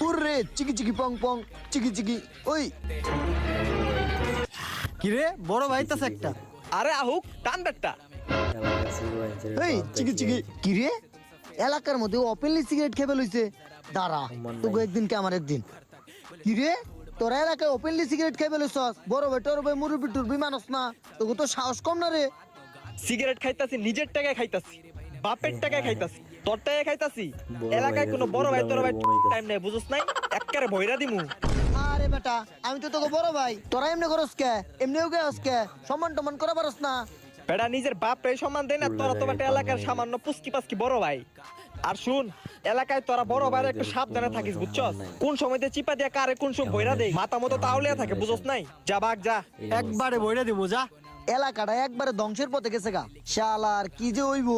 উরে চিকি চিকি পং পং চিকি চিকি ওই কিরে বড় ভাই তাস একটা আরে আহুক টান বেটটা এই চিকি চিকি কি রে এলাকার মধ্যে ওপেনলি সিগারেট খেয়ে লইছে দাঁড়া তোকে একদিন কে আমার একদিন কি রে তোরা এলাকায় ওপেনলি সিগারেট খেয়ে লইছস বড় ভাই তোর ভাই মুরব্বি টুরবি মানুষ না তোকে তো সাহস কম না রে সিগারেট খাইতাছি নিজের টাকায় খাইতাছি বাপের টাকায় খাইতাছি তোর টাকায় খাইতাছি এলাকায় কোনো বড় ভাই তোর ভাই টাইম নাই বুঝছ নাই একবারে ভইরা দিমু আরে বেটা আমি তো তোকে বড় ভাই তোরা এমনি করস কে এমনিও গেছস কে সম্মান টমান করা পারস না বেটা নিজের বাপরে সম্মান দেয় না তোরা তো বাটা এলাকার সামান্য পুস্কি পাস্কি বড় ভাই আর শুন এলাকায় তোরা বড় ভাই একটু সাবধানে থাকিস বুঝছস কোন সময়তে চিপা দিয়া কারে কোন সময় ভইরা দেই মাথা মতো তাওলিয়া থাকে বুঝছ নাই যা বাগ যা একবারে বইরা দিমু যা এলাকাটা একবারে ধ্বংসের পথে গেছে গা শালার কি যে হইবো